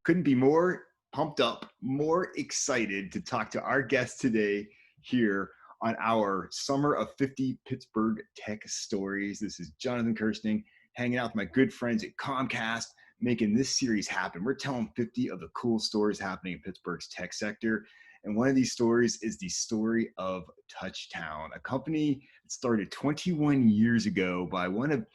couldn't be more pumped up, more excited to talk to our guest today here on our Summer of 50 Pittsburgh Tech Stories. This is Jonathan Kirsting, hanging out with my good friends at Comcast, making this series happen. We're telling 50 of the cool stories happening in Pittsburgh's tech sector. And one of these stories is the story of Touchtown, a company that started 21 years ago by one of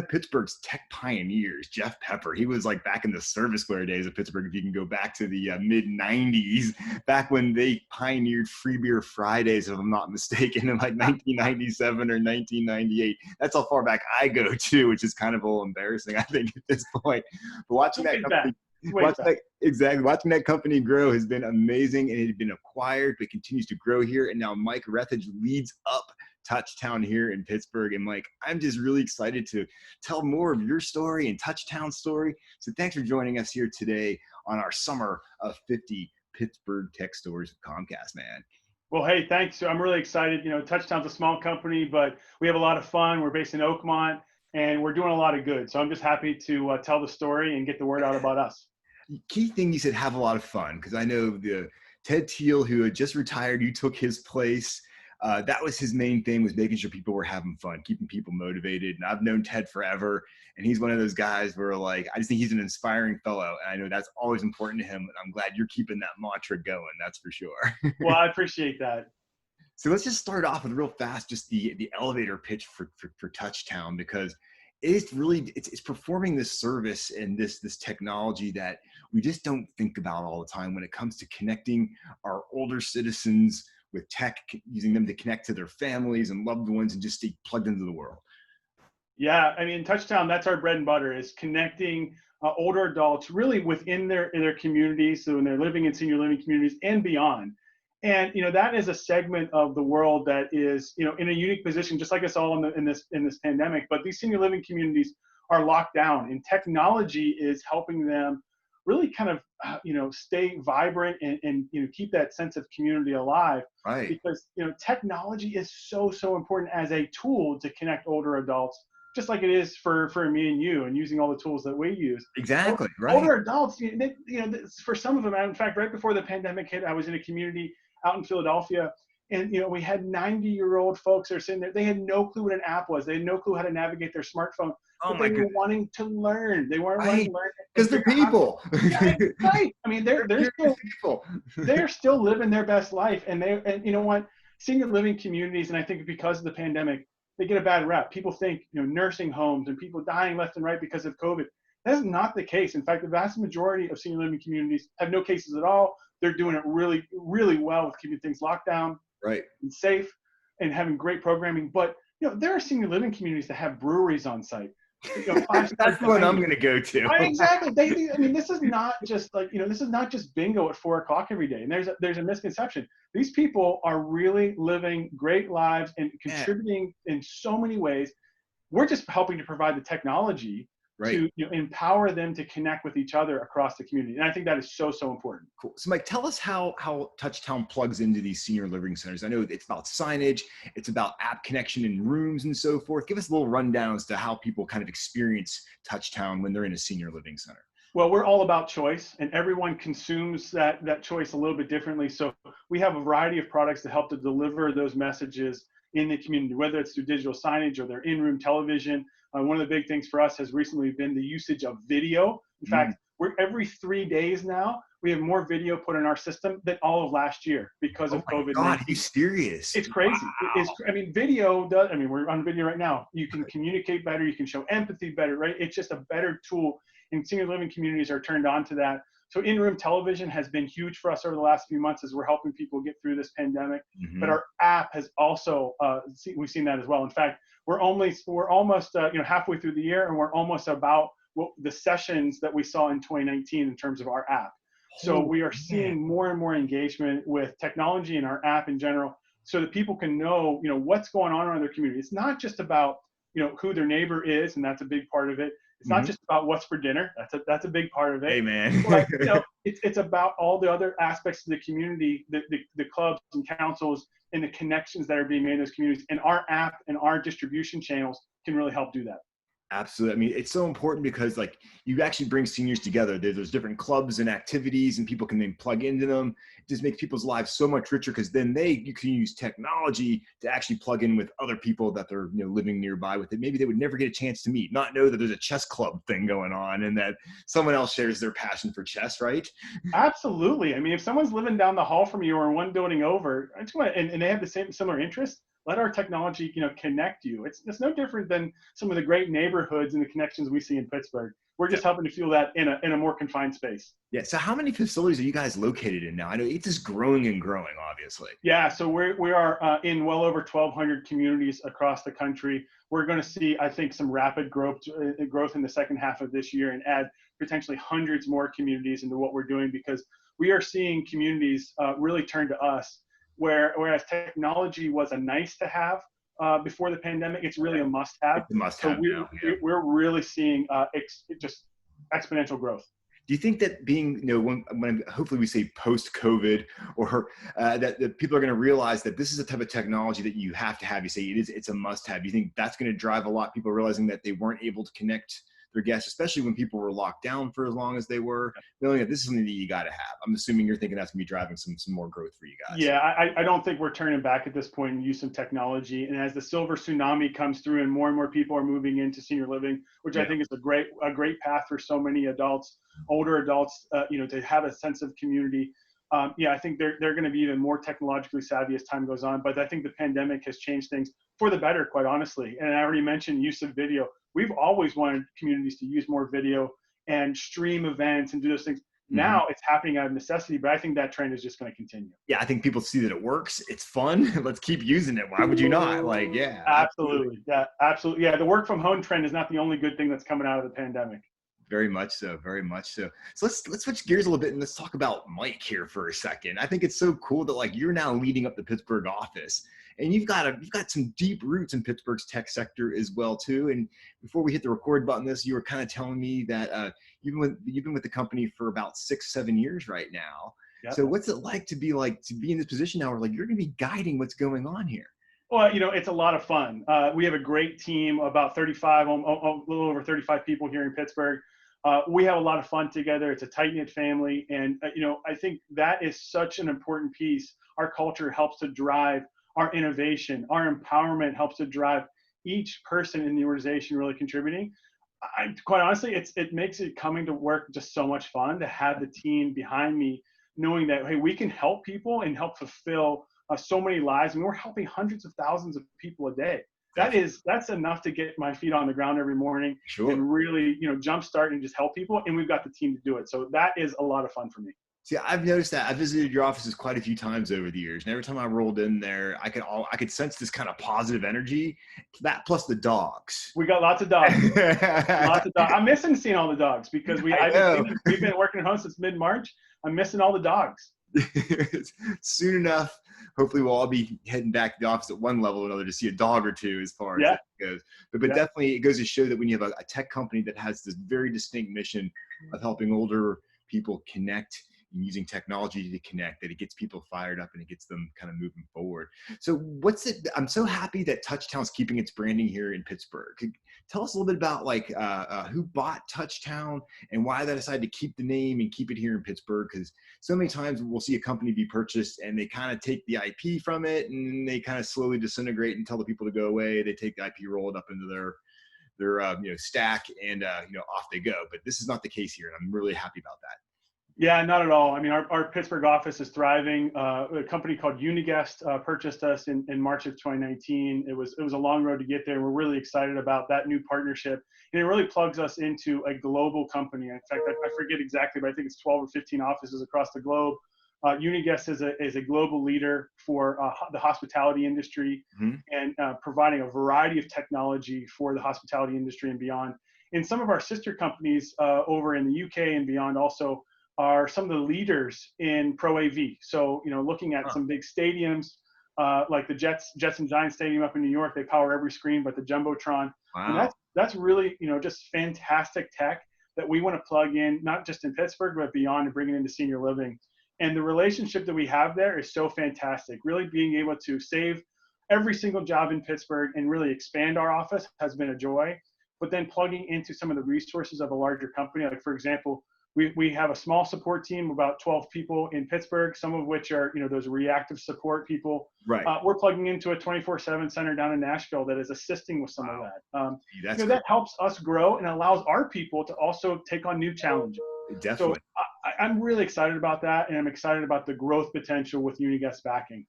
Pittsburgh's tech pioneers, Jeff Pepper. He was like back in the serviceware days of Pittsburgh, if you can go back to the mid 90s, back when they pioneered Free Beer Fridays, if I'm not mistaken, in like 1997 or 1998. That's how far back I go to, which is kind of a little embarrassing, I think, at this point. But watching that company, watching that company grow has been amazing, and it had been acquired, but continues to grow here. And now Mike Rethage leads up Touchtown here in Pittsburgh. And Mike, I'm just really excited to tell more of your story and Touchtown story. So thanks for joining us here today on our Summer of 50 Pittsburgh Tech Stories with Comcast, man. Well, hey, thanks. I'm really excited. You know, Touchtown's a small company, but we have a lot of fun. We're based in Oakmont, and we're doing a lot of good. So I'm just happy to tell the story and get the word out about us. Key thing you said, have a lot of fun, because I know the Ted Teal, who had just retired, you took his place. That was his main thing, was making sure people were having fun, keeping people motivated. And I've known Ted forever, and he's one of those guys where, like, I just think he's an inspiring fellow, and I know that's always important to him. And I'm glad you're keeping that mantra going. That's for sure. Well, I appreciate that. So let's just start off with real fast, just the elevator pitch for Touchtown, because it's performing this service and this technology that we just don't think about all the time when it comes to connecting our older citizens with tech, using them to connect to their families and loved ones and just stay plugged into the world. Yeah, I mean, Touchtown, that's our bread and butter, is connecting older adults really within their communities, so when they're living in senior living communities and beyond. And you know, that is a segment of the world that is, you know, in a unique position, just like us all in this pandemic. But these senior living communities are locked down, and technology is helping them really kind of you know, stay vibrant and you know, keep that sense of community alive. Right. Because you know, technology is so important as a tool to connect older adults, just like it is for me and you, and using all the tools that we use. Exactly. Right. Older adults, you know, for some of them, in fact, right before the pandemic hit, I was in a community out in Philadelphia, and you know, we had 90-year-old folks that are sitting there. They had no clue what an app was. They had no clue how to navigate their smartphone. Oh, but they were wanting to learn. They weren't wanting to learn because they're people. Right. I mean, they're still living their best life, and you know what? Senior living communities, and I think because of the pandemic, they get a bad rep. People think, you know, nursing homes and people dying left and right because of COVID. That's not the case. In fact, the vast majority of senior living communities have no cases at all. They're doing it really, really well with keeping things locked down, right, and safe, and having great programming. But you know, there are senior living communities that have breweries on site. You know, that's the one I'm going to go to. Right, exactly. I mean, this is not just like, you know, this is not just bingo at 4 o'clock every day. And there's a misconception. These people are really living great lives and contributing in so many ways. We're just helping to provide the technology to, you know, empower them to connect with each other across the community. And I think that is so important. Cool. So Mike, tell us how Touchtown plugs into these senior living centers. I know it's about signage, it's about app connection in rooms and so forth. Give us a little rundown as to how people kind of experience Touchtown when they're in a senior living center. Well, we're all about choice, and everyone consumes that choice a little bit differently. So we have a variety of products to help to deliver those messages in the community, whether it's through digital signage or their in-room television. One of the big things for us has recently been the usage of video. In fact, we're every 3 days now, we have more video put in our system than all of last year because of COVID-19. God, are you serious? It's crazy. Wow. I mean, video does, I mean, we're on video right now. You can communicate better. You can show empathy better, right? It's just a better tool, and senior living communities are turned on to that. So in-room television has been huge for us over the last few months as we're helping people get through this pandemic. But our app has also, we've seen that as well. In fact, we're almost you know, halfway through the year, and we're almost about the sessions that we saw in 2019 in terms of our app. So we are seeing more and more engagement with technology and our app in general, so that people can know, you know, what's going on around their community. It's not just about, you know, who their neighbor is, and that's a big part of it. It's not just about what's for dinner. That's a big part of it. Hey, man. But, you know, it's about all the other aspects of the community, the clubs and councils, and the connections that are being made in those communities. And our app and our distribution channels can really help do that. Absolutely. I mean, it's so important because like you actually bring seniors together. There's different clubs and activities and people can then plug into them. It just makes people's lives so much richer because then you can use technology to actually plug in with other people that they're living nearby with it. Maybe they would never get a chance to meet, not know that there's a chess club thing going on and that someone else shares their passion for chess, right? Absolutely. I mean, if someone's living down the hall from you or one building over, I just want and they have the same similar interests, let our technology, connect you. It's no different than some of the great neighborhoods and the connections we see in Pittsburgh. We're just helping to fuel that in a more confined space. Yeah. So how many facilities are you guys located in now? I know it's just growing and growing, obviously. Yeah, so we are in well over 1,200 communities across the country. We're going to see, I think, some rapid growth in the second half of this year and add potentially hundreds more communities into what we're doing because we are seeing communities really turn to us, whereas technology was a nice to have before the pandemic, it's really a must have. It's a must So have now. Yeah. we're really seeing just exponential growth. Do you think that being, when hopefully we say post-COVID or that people are going to realize that this is a type of technology that you have to have, you say it's a must-have. You think that's going to drive a lot of people realizing that they weren't able to connect their guests, especially when people were locked down for as long as they were, knowing that this is something that you got to have? I'm assuming you're thinking that's going to be driving some more growth for you guys. Yeah, I don't think we're turning back at this point and use some technology. And as the silver tsunami comes through and more people are moving into senior living, which I think is a great path for so many adults, older adults, to have a sense of community. I think they're going to be even more technologically savvy as time goes on. But I think the pandemic has changed things for the better, quite honestly. And I already mentioned use of video. We've always wanted communities to use more video and stream events and do those things. Now it's happening out of necessity, but I think that trend is just going to continue. Yeah, I think people see that it works. It's fun. Let's keep using it. Why would you not? Like, yeah. Absolutely. Yeah, absolutely. Yeah, the work from home trend is not the only good thing that's coming out of the pandemic. Very much so. Very much so. So let's switch gears a little bit and let's talk about Mike here for a second. I think it's so cool that like you're now leading up the Pittsburgh office, and you've got some deep roots in Pittsburgh's tech sector as well too. And before we hit the record button, you were kind of telling me that you've been with the company for about 6-7 years right now. Yep. So what's it like to be in this position now where like you're going to be guiding what's going on here? Well, it's a lot of fun. We have a great team, about 35, a little over 35 people here in Pittsburgh. We have a lot of fun together. It's a tight-knit family. And, I think that is such an important piece. Our culture helps to drive our innovation. Our empowerment helps to drive each person in the organization really contributing. Quite honestly, it makes it coming to work just so much fun to have the team behind me, knowing that, hey, we can help people and help fulfill so many lives. I mean, we're helping hundreds of thousands of people a day. That's enough to get my feet on the ground every morning and really, jumpstart and just help people. And we've got the team to do it. So that is a lot of fun for me. See, I've noticed that. I visited your offices quite a few times over the years, and every time I rolled in there, I could sense this kind of positive energy. That plus the dogs. We got lots of dogs. Lots of dogs. I'm missing seeing all the dogs because we've been working at home since mid-March. I'm missing all the dogs. Soon enough, hopefully we'll all be heading back to the office at one level or another to see a dog or two as far as that goes. But definitely it goes to show that when you have a tech company that has this very distinct mission of helping older people connect and using technology to connect, that it gets people fired up and it gets them kind of moving forward. So I'm so happy that Touchtown's keeping its branding here in Pittsburgh. Tell us a little bit about who bought Touchtown and why they decided to keep the name and keep it here in Pittsburgh. Because so many times we'll see a company be purchased and they kind of take the IP from it and they kind of slowly disintegrate and tell the people to go away. They take the IP, roll it up into their stack and off they go. But this is not the case here, and I'm really happy about that. Yeah, not at all. I mean, our Pittsburgh office is thriving. A company called Uniguest purchased us in March of 2019. It was a long road to get there. We're really excited about that new partnership. And it really plugs us into a global company. In fact, I forget exactly, but I think it's 12 or 15 offices across the globe. Uniguest is a global leader for the hospitality industry and providing a variety of technology for the hospitality industry and beyond. And some of our sister companies over in the UK and beyond also are some of the leaders in Pro AV. So, looking at some big stadiums, like the Jets and Giants Stadium up in New York, they power every screen but the Jumbotron. Wow. And that's really, just fantastic tech that we want to plug in, not just in Pittsburgh, but beyond, and bring it into senior living. And the relationship that we have there is so fantastic. Really being able to save every single job in Pittsburgh and really expand our office has been a joy. but then plugging into some of the resources of a larger company. Like, for example, we have a small support team, about 12 people in Pittsburgh, some of which are, those reactive support people. Right. We're plugging into a 24/7 center down in Nashville that is assisting with some of that. That's that helps us grow and allows our people to also take on new challenges. definitely. So I'm really excited about that, and I'm excited about the growth potential with Uniguest backing.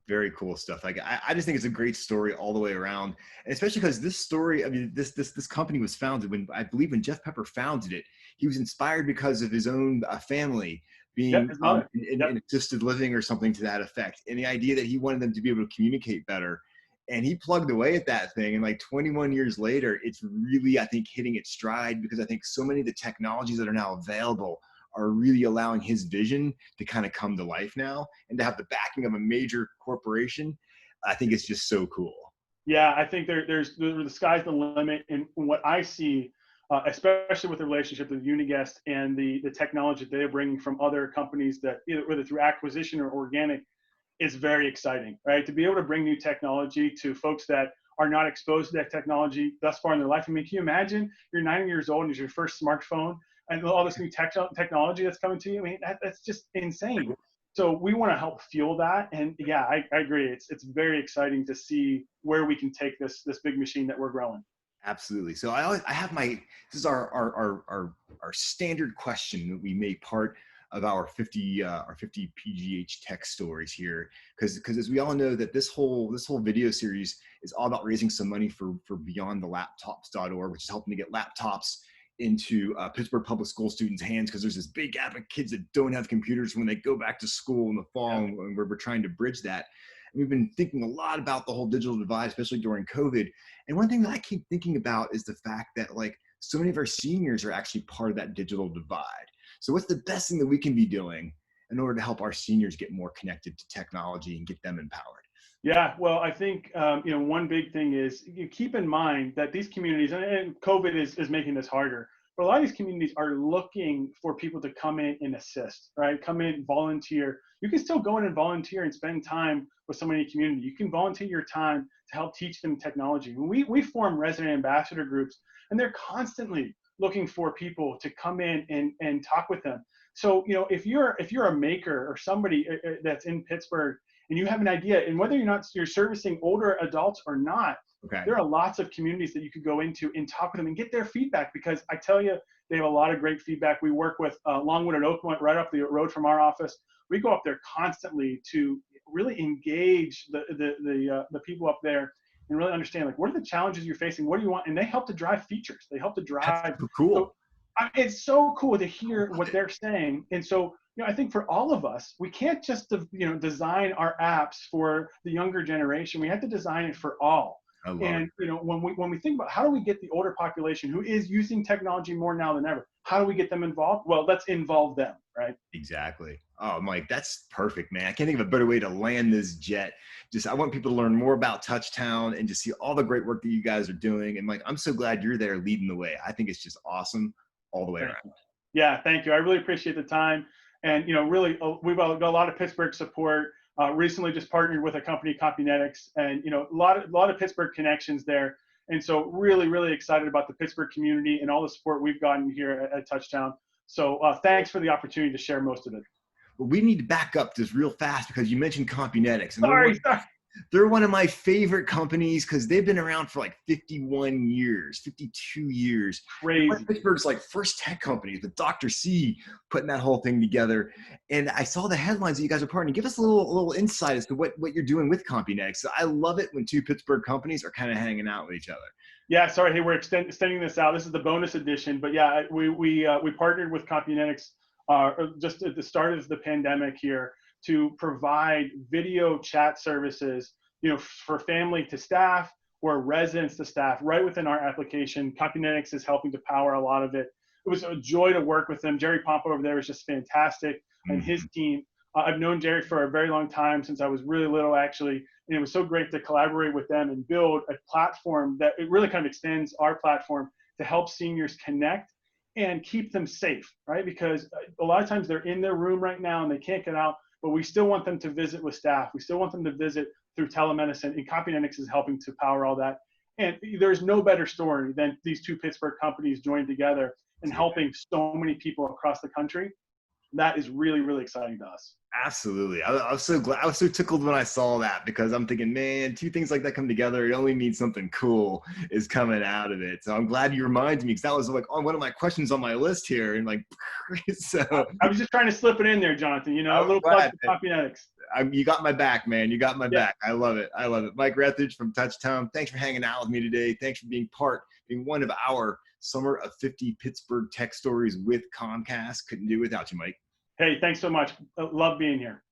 Very cool stuff. Like I just think it's a great story all the way around, and especially because this story, I mean, this company was founded when, I believe, when Jeff Pepper founded it, he was inspired because of his own family being in assisted living or something to that effect, and the idea that he wanted them to be able to communicate better, and he plugged away at that thing, and like 21 years later, it's really, I think, hitting its stride, because I think so many of the technologies that are now available are really allowing his vision to kind of come to life now, and to have the backing of a major corporation. I think it's just so cool. Yeah, I think there's the sky's the limit in what I see, especially with the relationship with Uniguest and the technology that they're bringing from other companies, that whether through acquisition or organic, is very exciting, right? To be able to bring new technology to folks that are not exposed to that technology thus far in their life. I mean, can you imagine you're 9 years old and it's your first smartphone, and all this new technology that's coming to you? I mean, that's just insane. So we want to help fuel that. And yeah, I agree. It's very exciting to see where we can take this big machine that we're growing. Absolutely. So I have this is our standard question that we make part of our 50 PGH tech stories here, because as we all know, that this whole video series is all about raising some money for beyondthelaptops.org, which is helping to get laptops into Pittsburgh public school students' hands, because there's this big gap of kids that don't have computers when they go back to school in the fall, and we're trying to bridge that. And we've been thinking a lot about the whole digital divide, especially during COVID. And one thing that I keep thinking about is the fact that, like, so many of our seniors are actually part of that digital divide. So what's the best thing that we can be doing in order to help our seniors get more connected to technology and get them empowered? Yeah, well, I think one big thing is, you keep in mind that these communities, and COVID is making this harder, but a lot of these communities are looking for people to come in and assist, right? Come in, volunteer. You can still go in and volunteer and spend time with somebody in the community. You can volunteer your time to help teach them technology. We form resident ambassador groups, and they're constantly looking for people to come in and talk with them. So, if you're a maker or somebody that's in Pittsburgh, and you have an idea, and whether you're servicing older adults or not, there are lots of communities that you could go into and talk with them and get their feedback, because I tell you, they have a lot of great feedback. We work with Longwood and Oakwood right up the road from our office. We go up there constantly to really engage the people up there and really understand, like, what are the challenges you're facing? What do you want? And they help to drive features. They help to drive. That's so cool. So, it's so cool to hear what they're saying. And so, I think for all of us, we can't just, design our apps for the younger generation. We have to design it for all. And when we think about how do we get the older population who is using technology more now than ever, how do we get them involved? Well, let's involve them, right? Exactly. Oh, Mike, that's perfect, man. I can't think of a better way to land this jet. I want people to learn more about Touchtown and just see all the great work that you guys are doing. And Mike, I'm so glad you're there leading the way. I think it's just awesome all the way around. Yeah, thank you. I really appreciate the time. And, really, we've got a lot of Pittsburgh support. Recently just partnered with a company, Compunetics, and, a lot of Pittsburgh connections there. And so really, really excited about the Pittsburgh community and all the support we've gotten here at Touchtown. So thanks for the opportunity to share most of it. But we need to back up this real fast, because you mentioned Compunetics. And they're one of my favorite companies, because they've been around for like 51 years, 52 years. Crazy. Pittsburgh's like first tech companies, with Dr. C putting that whole thing together. And I saw the headlines that you guys are partnering. Give us a little insight as to what you're doing with Compunetics. I love it when two Pittsburgh companies are kind of hanging out with each other. Yeah, sorry. Hey, we're extending this out. This is the bonus edition. But yeah, we partnered with Compunetics just at the start of the pandemic here, to provide video chat services, for family to staff or residents to staff right within our application. Compunetics is helping to power a lot of it. It was a joy to work with them. Jerry Pompa over there is just fantastic, and his team. I've known Jerry for a very long time, since I was really little, actually, and it was so great to collaborate with them and build a platform that it really kind of extends our platform to help seniors connect and keep them safe, right? Because a lot of times they're in their room right now and they can't get out, but we still want them to visit with staff. We still want them to visit through telemedicine, and Compunetics is helping to power all that. And there's no better story than these two Pittsburgh companies joined together and helping so many people across the country. That is really, really exciting to us. Absolutely. I was so glad. I was so tickled when I saw that, because I'm thinking, man, two things like that come together, it only means something cool is coming out of it. So I'm glad you reminded me, because that was like one of my questions on my list here. And like, so I was just trying to slip it in there, Jonathan, a little plug for Compunetics. You got my back, man. You got my Yeah. back. I love it. I love it. Mike Rethage from Touchtown. Thanks for hanging out with me today. Thanks for being one of our Summer of 50 Pittsburgh Tech Stories with Comcast. Couldn't do without you, Mike. Hey, thanks so much. Love being here.